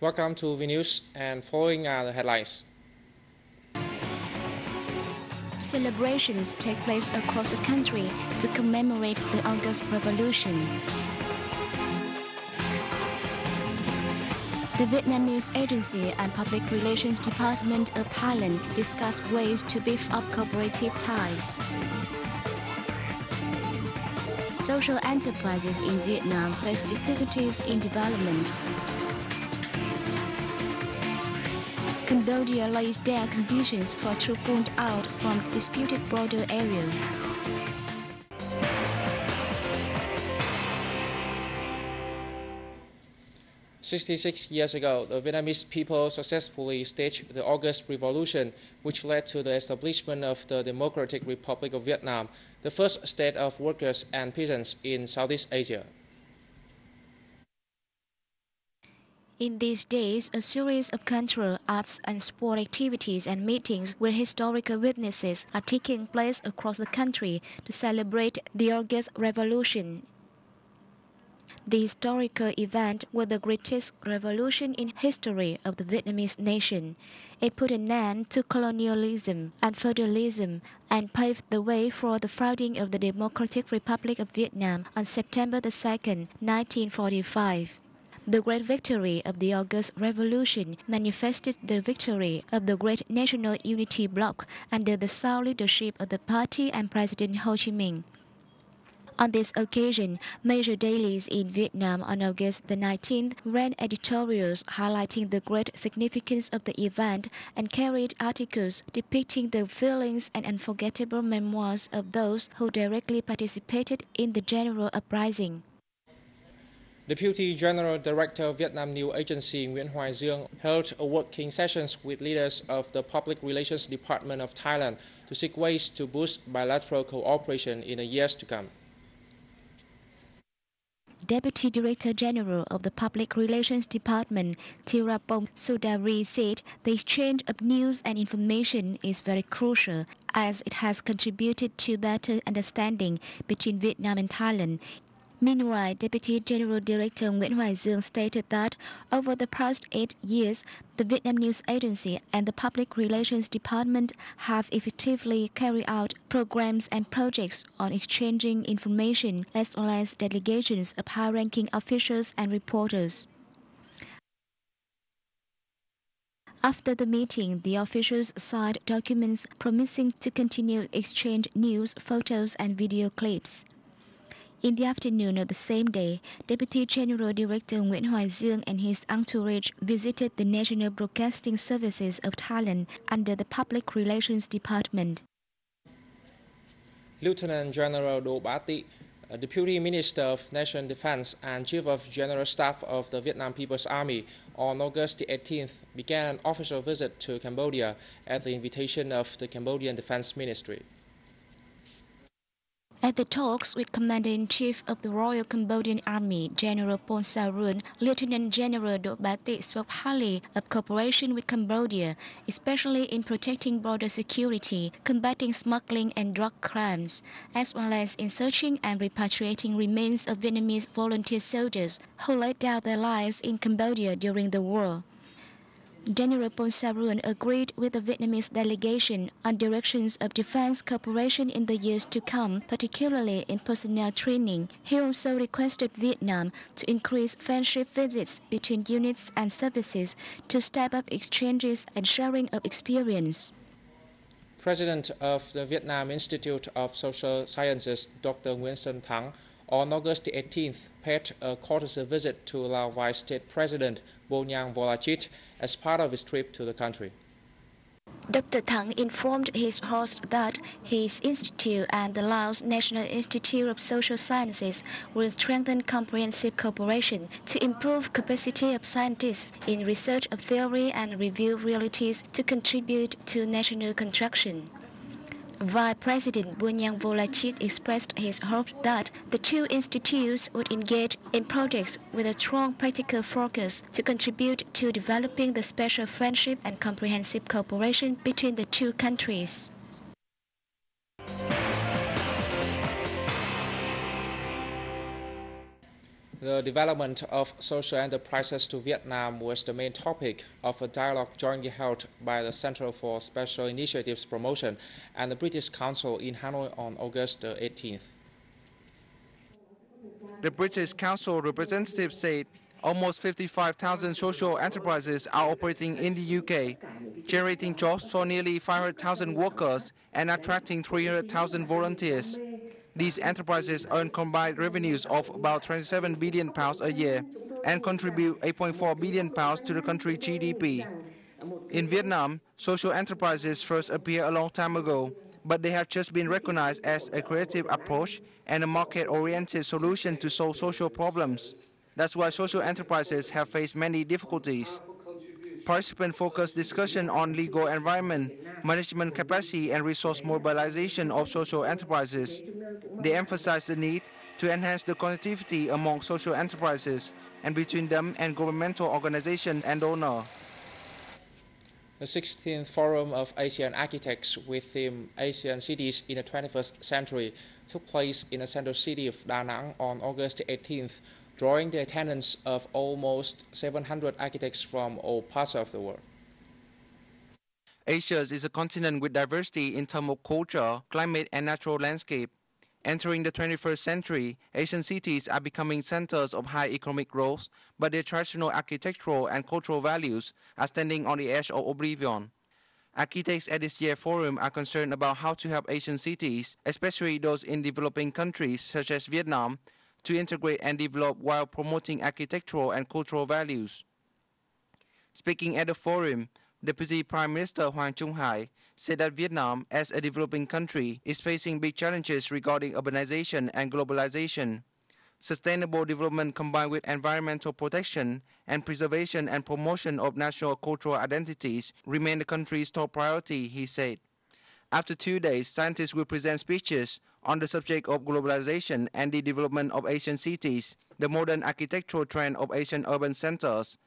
Welcome to VNews, and following are the headlines. Celebrations take place across the country to commemorate the August Revolution. The Vietnamese Agency and Public Relations Department of Thailand discuss ways to beef up cooperative ties. Social enterprises in Vietnam face difficulties in development. Cambodia lays down conditions for troop pulled out from disputed border area. "66 years ago, the Vietnamese people successfully staged the August Revolution, which led to the establishment of the Democratic Republic of Vietnam, the first state of workers and peasants in Southeast Asia. In these days, a series of cultural, arts and sport activities and meetings with historical witnesses are taking place across the country to celebrate the August Revolution. The historical event was the greatest revolution in history of the Vietnamese nation. It put an end to colonialism and feudalism and paved the way for the founding of the Democratic Republic of Vietnam on September 2, 1945. The great victory of the August Revolution manifested the victory of the great national unity bloc under the sound leadership of the party and President Ho Chi Minh. On this occasion, major dailies in Vietnam on August the 19th ran editorials highlighting the great significance of the event and carried articles depicting the feelings and unforgettable memoirs of those who directly participated in the general uprising. Deputy General Director of Vietnam News Agency Nguyễn Hoài Dương held a working sessions with leaders of the Public Relations Department of Thailand to seek ways to boost bilateral cooperation in the years to come. Deputy Director General of the Public Relations Department, Thirapong Sudari, said the exchange of news and information is very crucial as it has contributed to better understanding between Vietnam and Thailand. Meanwhile, Deputy General Director Nguyễn Hoài Dương stated that over the past 8 years, the Vietnam News Agency and the Public Relations Department have effectively carried out programs and projects on exchanging information as well as delegations of high-ranking officials and reporters. After the meeting, the officials signed documents promising to continue exchange news, photos and video clips. In the afternoon of the same day, Deputy General Director Nguyễn Hoài Dương and his entourage visited the National Broadcasting Services of Thailand under the Public Relations Department. Lieutenant General Do Ba Tị, Deputy Minister of National Defense and Chief of General Staff of the Vietnam People's Army, on August the 18th began an official visit to Cambodia at the invitation of the Cambodian Defense Ministry. At the talks with Commander-in-Chief of the Royal Cambodian Army, General Pol Saurun, Lieutenant General Do Ba Tị spoke highly of cooperation with Cambodia, especially in protecting border security, combating smuggling and drug crimes, as well as in searching and repatriating remains of Vietnamese volunteer soldiers who laid down their lives in Cambodia during the war. General Pol Saurun agreed with the Vietnamese delegation on directions of defense cooperation in the years to come, particularly in personnel training. He also requested Vietnam to increase friendship visits between units and services to step up exchanges and sharing of experience. President of the Vietnam Institute of Social Sciences, Dr. Nguyễn Xuân Thắng, on August 18th, paid a courtesy visit to Lao Vice State President Bonyang Volachit as part of his trip to the country. Dr. Thắng informed his host that his institute and the Laos National Institute of Social Sciences will strengthen comprehensive cooperation to improve capacity of scientists in research of theory and review realities to contribute to national construction. Vice President Bonyang Volachit expressed his hope that the two institutes would engage in projects with a strong practical focus to contribute to developing the special friendship and comprehensive cooperation between the two countries. The development of social enterprises to Vietnam was the main topic of a dialogue jointly held by the Center for Special Initiatives Promotion and the British Council in Hanoi on August 18th. The British Council representative said almost 55,000 social enterprises are operating in the UK, generating jobs for nearly 500,000 workers and attracting 300,000 volunteers. These enterprises earn combined revenues of about £27 billion a year and contribute £8.4 billion to the country's GDP. In Vietnam, social enterprises first appeared a long time ago, but they have just been recognized as a creative approach and a market-oriented solution to solve social problems. That's why social enterprises have faced many difficulties. Participant-focused discussion on legal environment, management capacity and resource mobilization of social enterprises. They emphasize the need to enhance the connectivity among social enterprises and between them and governmental organizations and donors. The 16th Forum of Asian Architects with theme Asian Cities in the 21st Century took place in the central city of Da Nang on August 18th, drawing the attendance of almost 700 architects from all parts of the world. Asia is a continent with diversity in terms of culture, climate, and natural landscape. Entering the 21st century, Asian cities are becoming centers of high economic growth, but their traditional architectural and cultural values are standing on the edge of oblivion. Architects at this year's forum are concerned about how to help Asian cities, especially those in developing countries such as Vietnam, to integrate and develop while promoting architectural and cultural values. Speaking at the forum, Deputy Prime Minister Hoàng Trung Hải said that Vietnam, as a developing country, is facing big challenges regarding urbanization and globalization. Sustainable development combined with environmental protection and preservation and promotion of national cultural identities remain the country's top priority, he said. After 2 days, scientists will present speeches on the subject of globalization and the development of Asian cities, the modern architectural trend of Asian urban centers.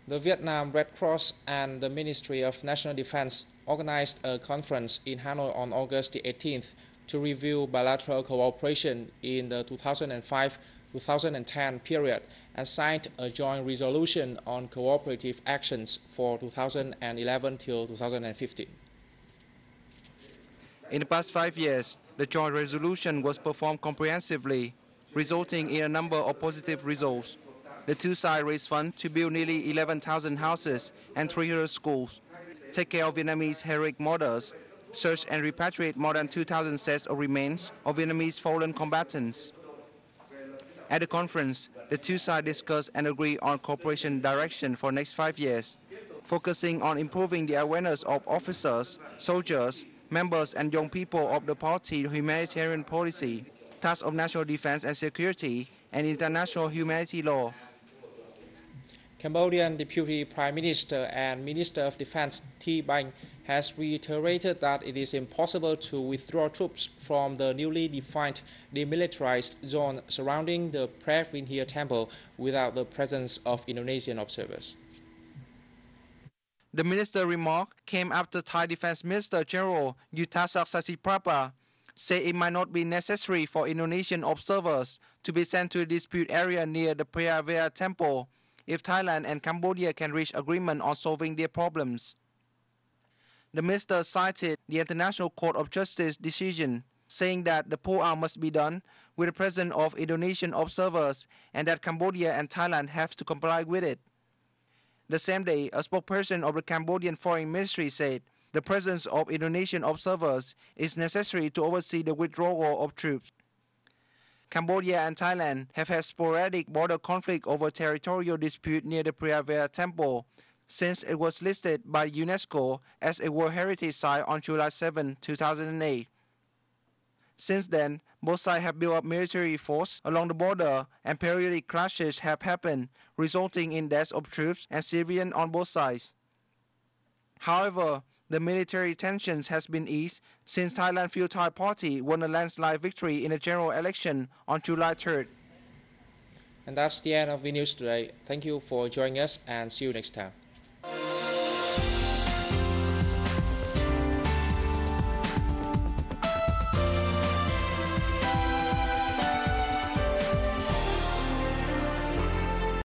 The Vietnam Red Cross and the Ministry of National Defense organized a conference in Hanoi on August 18th to review bilateral cooperation in the 2005-2010 period and signed a joint resolution on cooperative actions for 2011 till 2015. In the past 5 years, the joint resolution was performed comprehensively, resulting in a number of positive results. The two sides raised funds to build nearly 11,000 houses and 300 schools, take care of Vietnamese heroic martyrs, search and repatriate more than 2,000 sets of remains of Vietnamese fallen combatants. At the conference, the two sides discussed and agreed on cooperation direction for next 5 years, focusing on improving the awareness of officers, soldiers, members and young people of the party humanitarian policy, tasks of national defense and security, and international humanity law. Cambodian Deputy Prime Minister and Minister of Defense Thi Banh has reiterated that it is impossible to withdraw troops from the newly defined demilitarized zone surrounding the Preah Vihear Temple without the presence of Indonesian observers. The minister's remark came after Thai Defense Minister General Yuthassak Sasiprapa said it might not be necessary for Indonesian observers to be sent to the dispute area near the Preah Vihear Temple if Thailand and Cambodia can reach agreement on solving their problems. The minister cited the International Court of Justice decision, saying that the pull-out must be done with the presence of Indonesian observers and that Cambodia and Thailand have to comply with it. The same day, a spokesperson of the Cambodian Foreign Ministry said the presence of Indonesian observers is necessary to oversee the withdrawal of troops. Cambodia and Thailand have had sporadic border conflict over territorial dispute near the Preah Vihear Temple since it was listed by UNESCO as a World Heritage Site on July 7, 2008. Since then, both sides have built up military force along the border and periodic clashes have happened, resulting in deaths of troops and civilians on both sides. However, the military tensions has been eased since Thailand Pheu Thai Party won a landslide victory in the general election on July 3rd. And that's the end of the news today. Thank you for joining us and see you next time.